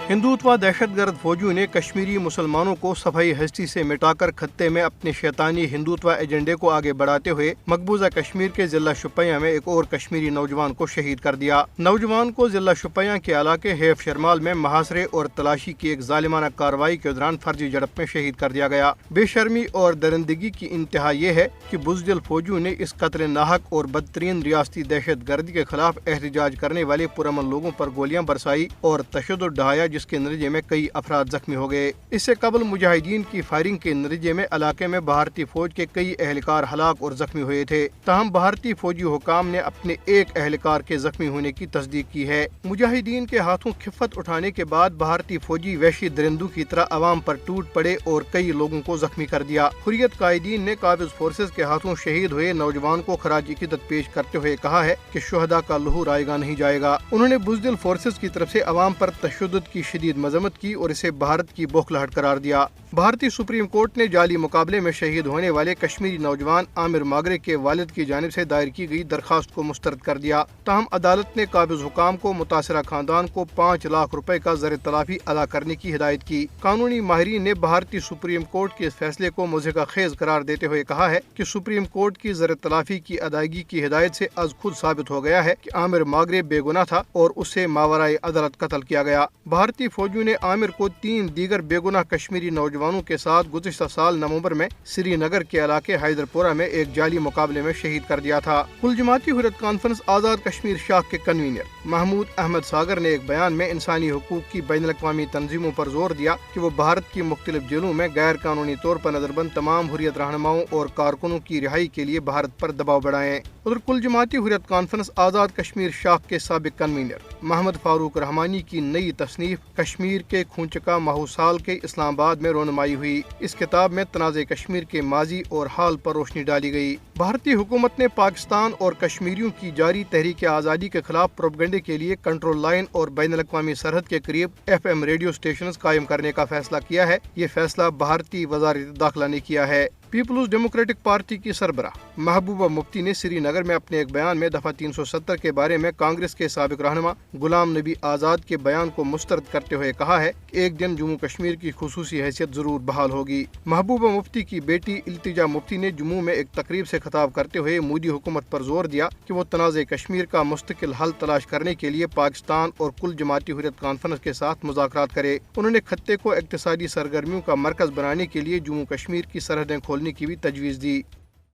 ہندوتوا دہشت گرد فوجیوں نے کشمیری مسلمانوں کو صفائی ہستی سے مٹا کر خطے میں اپنے شیطانی ہندوتوا ایجنڈے کو آگے بڑھاتے ہوئے مقبوضہ کشمیر کے ضلع شوپیاں میں ایک اور کشمیری نوجوان کو شہید کر دیا۔ نوجوان کو ضلع شوپیاں کے علاقے حیف شرمال میں محاصرے اور تلاشی کی ایک ظالمانہ کارروائی کے دوران فرضی جھڑپ میں شہید کر دیا گیا۔ بے شرمی اور درندگی کی انتہا یہ ہے کہ بزدل فوجیوں نے اس قتل ناحق اور بدترین ریاستی دہشت گردی کے خلاف احتجاج کرنے والے پرامن لوگوں پر گولیاں برسائی اور تشدد ڈھایا، جس کے نتیجے میں کئی افراد زخمی ہو گئے۔ اس سے قبل مجاہدین کی فائرنگ کے نتیجے میں علاقے میں بھارتی فوج کے کئی اہلکار ہلاک اور زخمی ہوئے تھے، تاہم بھارتی فوجی حکام نے اپنے ایک اہلکار کے زخمی ہونے کی تصدیق کی ہے۔ مجاہدین کے ہاتھوں خفت اٹھانے کے بعد بھارتی فوجی وحشی درندوں کی طرح عوام پر ٹوٹ پڑے اور کئی لوگوں کو زخمی کر دیا۔ حریت قائدین نے قابض فورسز کے ہاتھوں شہید ہوئے نوجوان کو خراج عقیدت پیش کرتے ہوئے کہا ہے کہ شہداء کا لہو رائے گا نہیں جائے گا۔ انہوں نے بزدل فورسز کی طرف سے عوام پر تشدد کی شدید مذمت کی اور اسے بھارت کی بوکھلاہٹ قرار دیا۔ بھارتی سپریم کورٹ نے جعلی مقابلے میں شہید ہونے والے کشمیری نوجوان عامر ماگرے کے والد کی جانب سے دائر کی گئی درخواست کو مسترد کر دیا، تاہم عدالت نے قابض حکام کو متاثرہ خاندان کو 5 لاکھ روپے کا زر تلافی ادا کرنے کی ہدایت کی۔ قانونی ماہرین نے بھارتی سپریم کورٹ کے اس فیصلے کو مضحکہ خیز قرار دیتے ہوئے کہا ہے کہ سپریم کورٹ کی زر تلافی کی ادائیگی کی ہدایت سے از خود ثابت ہو گیا ہے کہ عامر ماگرے بے گناہ تھا اور اسے ماورائے عدالت قتل کیا گیا۔ بھارتی فوجیوں نے عامر کو 3 دیگر بے گناہ کشمیری نوجوانوں کے ساتھ گزشتہ سال نومبر میں سری نگر کے علاقے حیدر پورہ میں ایک جعلی مقابلے میں شہید کر دیا تھا۔ کل جماعتی حریت کانفرنس آزاد کشمیر شاخ کے کنوینر محمود احمد ساگر نے ایک بیان میں انسانی حقوق کی بین الاقوامی تنظیموں پر زور دیا کہ وہ بھارت کی مختلف جیلوں میں غیر قانونی طور پر نظر بند تمام حریت رہنماؤں اور کارکنوں کی رہائی کے لیے بھارت پر دباؤ بڑھائیں۔ ادھر کل جماعتی حریت کانفرنس آزاد کشمیر شاخ کے سابق کنوینر محمد فاروق رحمانی کی نئی تصنیف کشمیر کے کھونچکا ماحوسال کے اسلام آباد میں رونمائی ہوئی۔ اس کتاب میں تنازع کشمیر کے ماضی اور حال پر روشنی ڈالی گئی۔ بھارتی حکومت نے پاکستان اور کشمیریوں کی جاری تحریک آزادی کے خلاف پروپیگنڈے کے لیے کنٹرول لائن اور بین الاقوامی سرحد کے قریب FM ریڈیو اسٹیشنز قائم کرنے کا فیصلہ کیا ہے۔ یہ فیصلہ بھارتی وزارت داخلہ نے کیا ہے۔ پیپلز ڈیموکریٹک پارٹی کی سربراہ محبوبہ مفتی نے سری نگر میں اپنے ایک بیان میں دفعہ 370 کے بارے میں کانگریس کے سابق رہنما غلام نبی آزاد کے بیان کو مسترد کرتے ہوئے کہا ہے کہ ایک دن جموں کشمیر کی خصوصی حیثیت ضرور بحال ہوگی۔ محبوبہ مفتی کی بیٹی التجا مفتی نے جموں میں ایک تقریب سے خطاب کرتے ہوئے مودی حکومت پر زور دیا کہ وہ تنازع کشمیر کا مستقل حل تلاش کرنے کے لیے پاکستان اور کل جماعتی حریت کانفرنس کے ساتھ مذاکرات کرے۔ انہوں نے خطے کو اقتصادی سرگرمیوں کا مرکز بنانے کے لیے جموں کشمیر کی سرحدیں کھولنے کی بھی تجویز دی۔